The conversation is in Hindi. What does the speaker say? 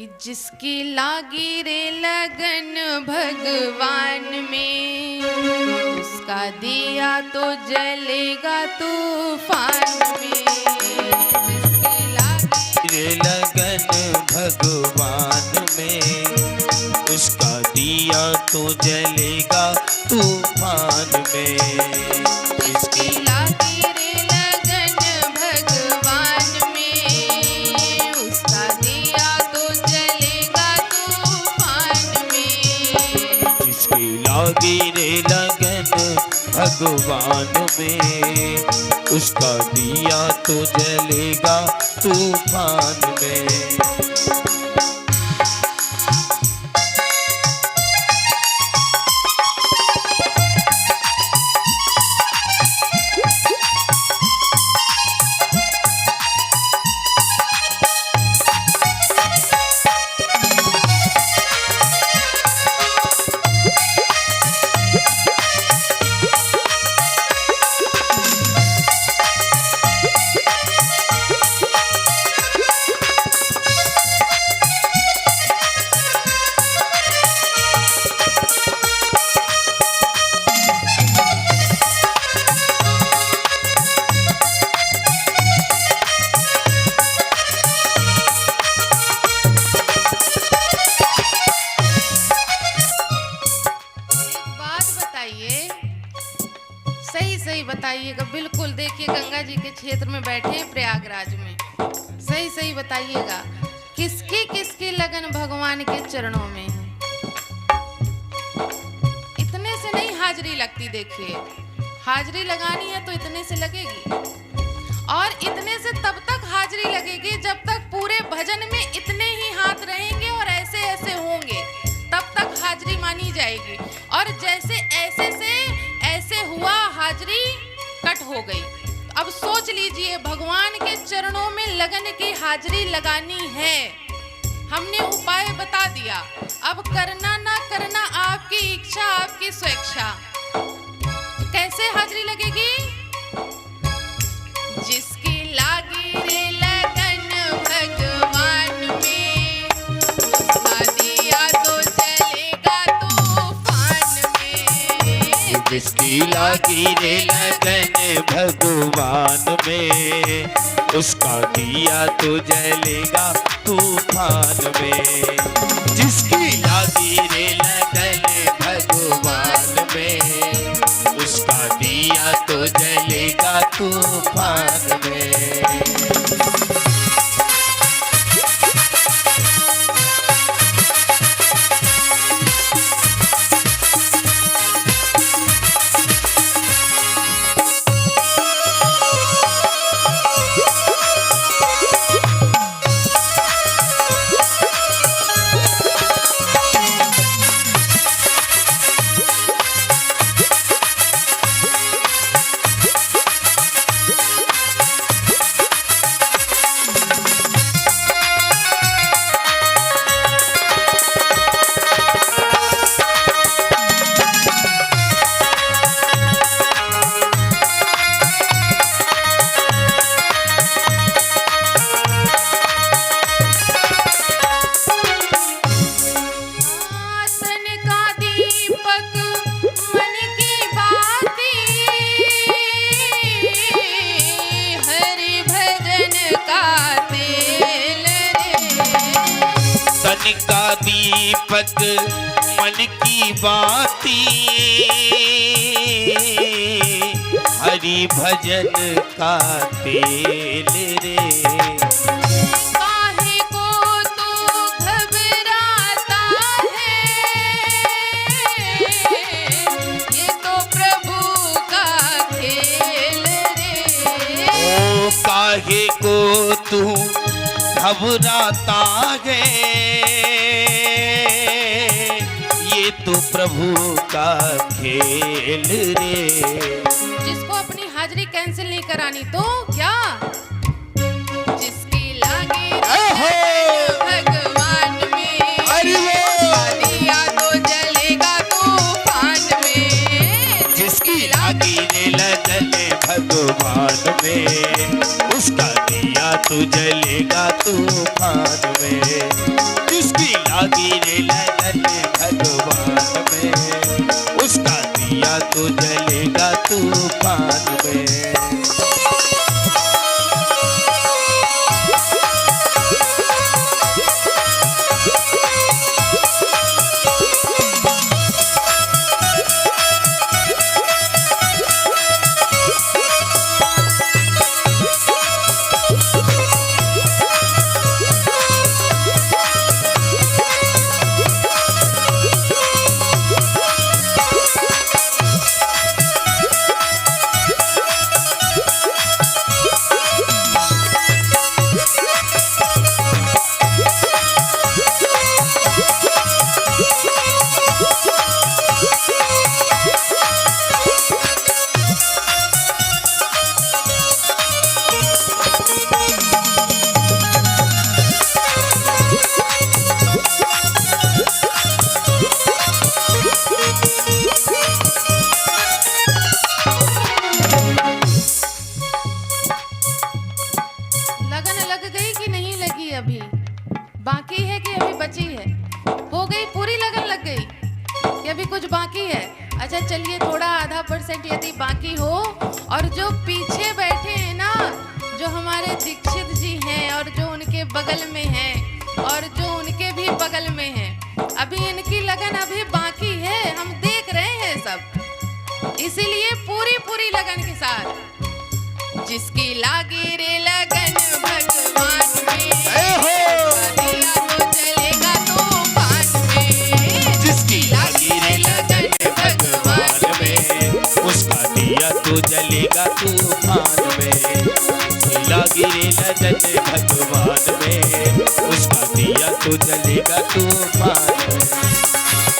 जिसकी लागी रे लगन भगवान में, उसका दिया तो जलेगा तूफान में। जिसकी लागी रे लगन भगवान में, उसका दिया तो जलेगा तूफान में। जिसकी लागी रे लगन भगवान में, उसका दिया तो जलेगा तूफान में। जिसकी लागी रे लगन भगवान में, उसका दिया तो जलेगा तूफान में। सही बताइएगा, बिल्कुल। देखिए गंगा जी के क्षेत्र में बैठे प्रयागराज में, सही बताइएगा, किसकी किसकी लगन भगवान के चरणों में है। इतने से नहीं हाजिरी लगती। देखिए हाजिरी लगानी है तो इतने से लगेगी, और इतने से तब तक हाजिरी लगेगी जब तक पूरे भजन में इतने ही हाथ रहेंगे और ऐसे ऐसे होंगे, तब तक हाजिरी मानी जाएगी। और जैसे ऐसे से ऐसे हुआ, हाजिरी कट हो गई। अब सोच लीजिए, भगवान के चरणों में लगन की हाजिरी लगानी है। हमने उपाय बता दिया, अब करना ना करना आपकी इच्छा, आपकी स्वेच्छा। कैसे हाजिरी लगेगी? जिसकी लागी रे लगन भगवान में, उसका दिया तो जलेगा तूफान में। जिसकी लागी रे लगन भगवान में, उसका दिया तो जलेगा तूफान में। जिसकी लागी रे लगन भगवान में, उसका दिया तो जलेगा तूफान में। का दीपक मन की बाती, हरि भजन का तेल रे। काहे को तू घबराता है, ये तो प्रभु का खेल रे। ओ काहे को तू घबराता है, ये तो प्रभु का खेल रे। जिसको अपनी हाजिरी कैंसिल नहीं करानी तो क्या? जिसकी लागे भगवान में, उसका दिया तो जलेगा तूफान में। जिसकी लागी रे लगन भगवान में, उसका दिया तो जलेगा तूफान में। लागी रे लगन भगवान में, उसका दिया तो जलेगा तूफान में। लगन लग गई कि नहीं लगी अभी? बाकी है कि अभी बची है? हो गई पूरी लगन लग गई कि अभी कुछ बाकी है? अच्छा चलिए, थोड़ा आधा % यदि बाकी हो, और जो पीछे बैठे हैं ना, जो हमारे दीक्षित जी हैं और जो उनके बगल में हैं और जो उनके भी बगल में हैं, अभी इनकी लगन अभी बाकी है, हम देख रहे हैं सब। इसीलिए पूरी पूरी लगन के साथ, जिसकी लागी रे लगन भगवान में, दिया तो जलेगा तूफान में। जिसकी लागी रे लगन भगवान में, उसका दिया तो जलेगा तूफान में। लागी रे लगन भगवान में, उसका दिया तो जलेगा तूफान में।